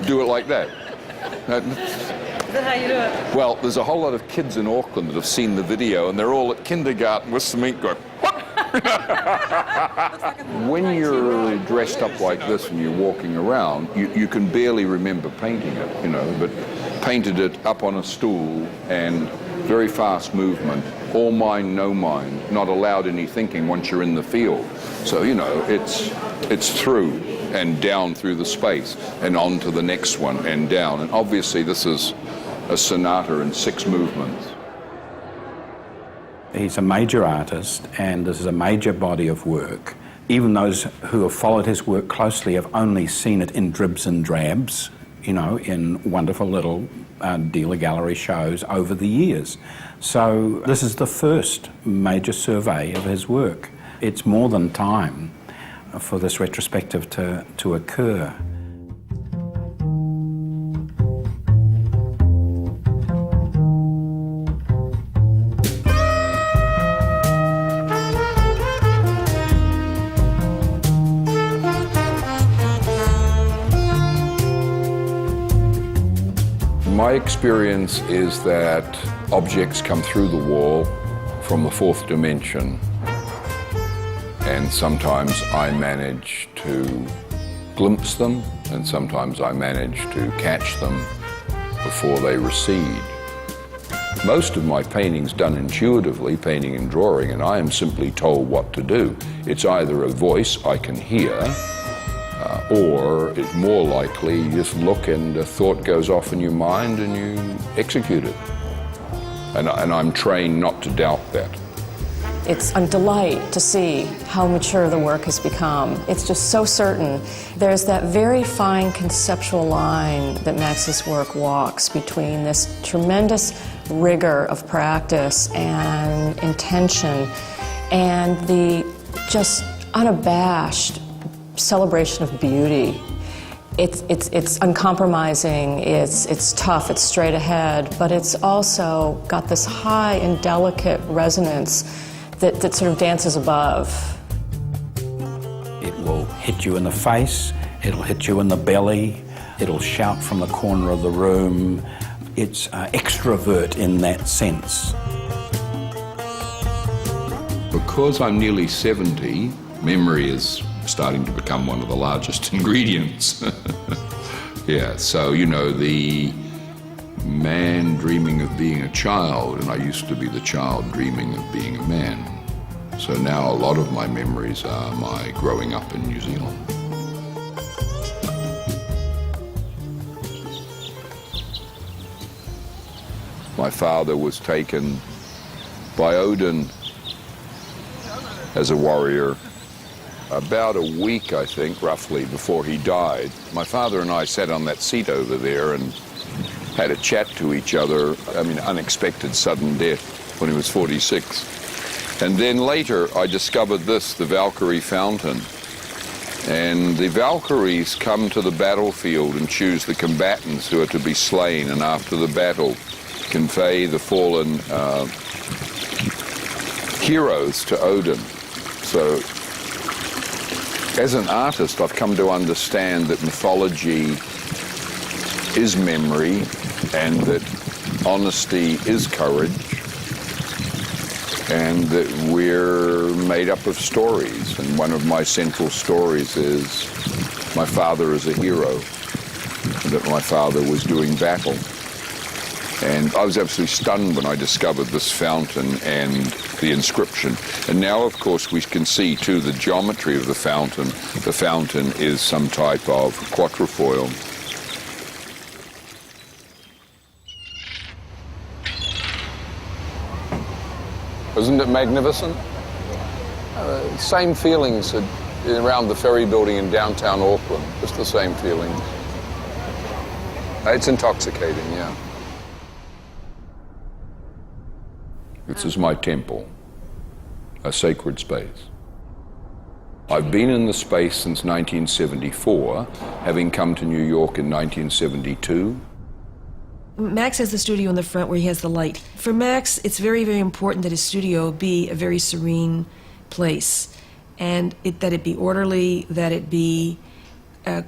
do it like that. Is that how you do it? Well, there's a whole lot of kids in Auckland that have seen the video, and they're all at kindergarten with cement going, what? When you're dressed up like this and you're walking around, you can barely remember painting it, you know, but painted it up on a stool and very fast movement, all mind, no mind, not allowed any thinking once you're in the field. So, you know, it's through and down through the space and on to the next one and down. And obviously this is a sonata in 6 movements. He's a major artist, and this is a major body of work. Even those who have followed his work closely have only seen it in dribs and drabs, you know, in wonderful little dealer gallery shows over the years. So this is the first major survey of his work. It's more than time for this retrospective to occur. My experience is that objects come through the wall from the 4th dimension, and sometimes I manage to glimpse them, and sometimes I manage to catch them before they recede. Most of my painting's done intuitively, painting and drawing, and I am simply told what to do. It's either a voice I can hear, or it's more likely you just look and a thought goes off in your mind and you execute it. And I'm trained not to doubt that. It's a delight to see how mature the work has become. It's just so certain. There's that very fine conceptual line that Max's work walks between this tremendous rigor of practice and intention and the just unabashed celebration of beauty. It's uncompromising, it's tough, it's straight ahead, but it's also got this high and delicate resonance that sort of dances above. It will hit you in the face, it'll hit you in the belly, it'll shout from the corner of the room. It's extrovert in that sense. Because I'm nearly 70, memory is starting to become one of the largest ingredients. Yeah, so, you know, the man dreaming of being a child, and I used to be the child dreaming of being a man. So now a lot of my memories are my growing up in New Zealand. My father was taken by Odin as a warrior about a week, I think, roughly, before he died. My father and I sat on that seat over there and had a chat to each other. I mean, unexpected sudden death when he was 46. And then later I discovered this, the Valkyrie fountain. And the Valkyries come to the battlefield and choose the combatants who are to be slain, and after the battle convey the fallen heroes to Odin. So as an artist, I've come to understand that mythology is memory and that honesty is courage and that we're made up of stories. And one of my central stories is my father is a hero, and that my father was doing battle. And I was absolutely stunned when I discovered this fountain and the inscription. And now, of course, we can see, too, the geometry of the fountain. The fountain is some type of quatrefoil. Isn't it magnificent? Same feelings around the ferry building in downtown Auckland. Just the same feelings. It's intoxicating, yeah. This is my temple, a sacred space. I've been in the space since 1974, having come to New York in 1972. Max has the studio in the front where he has the light. For Max, it's very, very important that his studio be a very serene place, and that it be orderly, that it be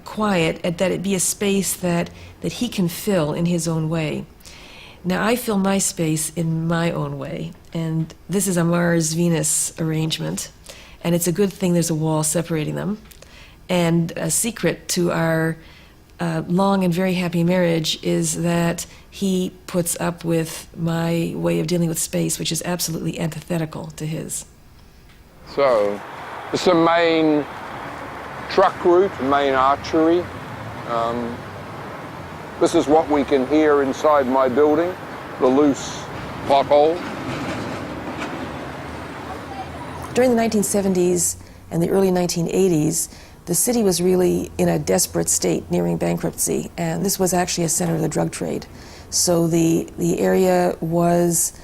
quiet, and that it be a space that he can fill in his own way. Now, I fill my space in my own way, and this is a Mars-Venus arrangement, and it's a good thing there's a wall separating them. And a secret to our long and very happy marriage is that he puts up with my way of dealing with space, which is absolutely antithetical to his. So, it's a main truck route, main archery. This is what we can hear inside my building, the loose pothole. During the 1970s and the early 1980s, the city was really in a desperate state, nearing bankruptcy, and this was actually a center of the drug trade. So the area was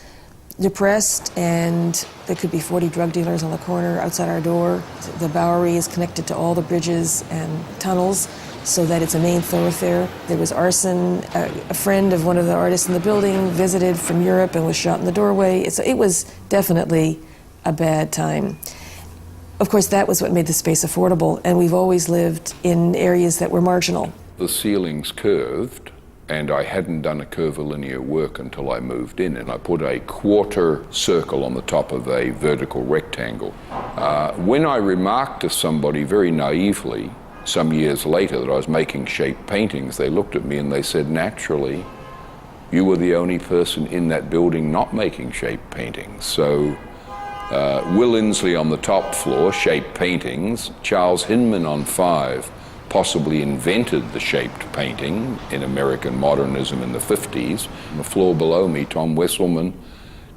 depressed, and there could be 40 drug dealers on the corner outside our door. The Bowery is connected to all the bridges and tunnels so that it's a main thoroughfare. There was arson. A friend of one of the artists in the building visited from Europe and was shot in the doorway. It was definitely a bad time. Of course, that was what made the space affordable, and we've always lived in areas that were marginal. The ceiling's curved, and I hadn't done a curvilinear work until I moved in, and I put a quarter circle on the top of a vertical rectangle. When I remarked to somebody very naively, some years later, that I was making shape paintings, they looked at me and they said, naturally, you were the only person in that building not making shape paintings. So Will Inslee on the top floor, shape paintings. Charles Hinman on 5 possibly invented the shaped painting in American modernism in the 50s. On the floor below me, Tom Wesselman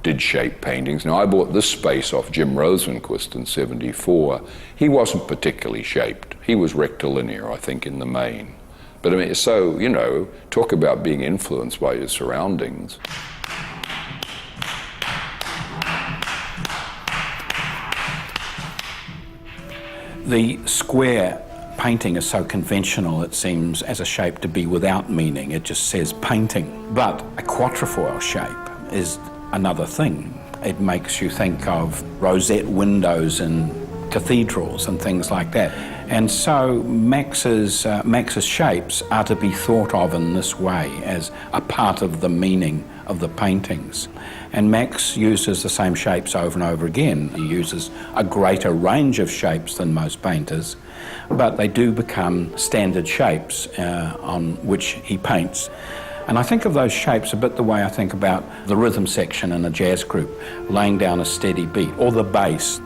did shape paintings. Now, I bought this space off Jim Rosenquist in '74. He wasn't particularly shaped. He was rectilinear, I think, in the main. But I mean, so, you know, talk about being influenced by your surroundings. The square painting is so conventional, it seems, as a shape to be without meaning. It just says painting. But a quatrefoil shape is another thing. It makes you think of rosette windows in cathedrals and things like that. And so Max's shapes are to be thought of in this way, as a part of the meaning of the paintings. And Max uses the same shapes over and over again. He uses a greater range of shapes than most painters, but they do become standard shapes on which he paints. And I think of those shapes a bit the way I think about the rhythm section in a jazz group, laying down a steady beat, or the bass,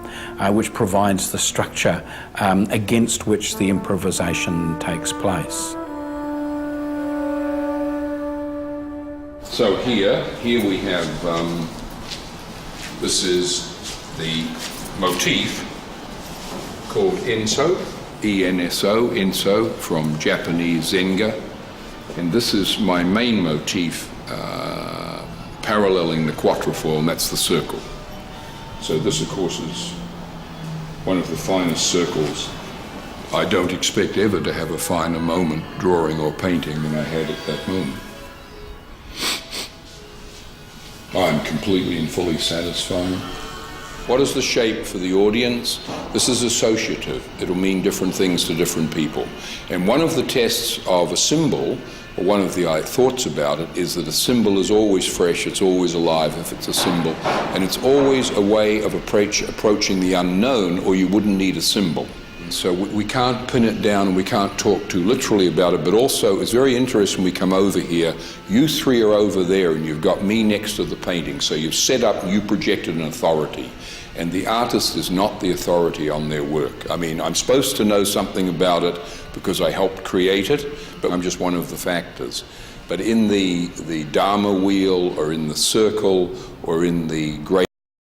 which provides the structure against which the improvisation takes place. So here we have, this is the motif called Enso, E-N-S-O, Enso, from Japanese Zenga. And this is my main motif, paralleling the quatrefoil, and that's the circle. So this, of course, is one of the finest circles. I don't expect ever to have a finer moment, drawing or painting, than I had at that moment. I'm completely and fully satisfied. What is the shape for the audience? This is associative. It'll mean different things to different people. And one of the tests of a symbol, or one of the thoughts about it, is that a symbol is always fresh, it's always alive if it's a symbol, and it's always a way of approaching the unknown, or you wouldn't need a symbol. So we can't pin it down and we can't talk too literally about it, but also it's very interesting when we come over here, you three are over there and you've got me next to the painting, so you've set up, you projected an authority, and the artist is not the authority on their work. I mean, I'm supposed to know something about it because I helped create it, but I'm just one of the factors. But in the Dharma wheel, or in the circle, or in the great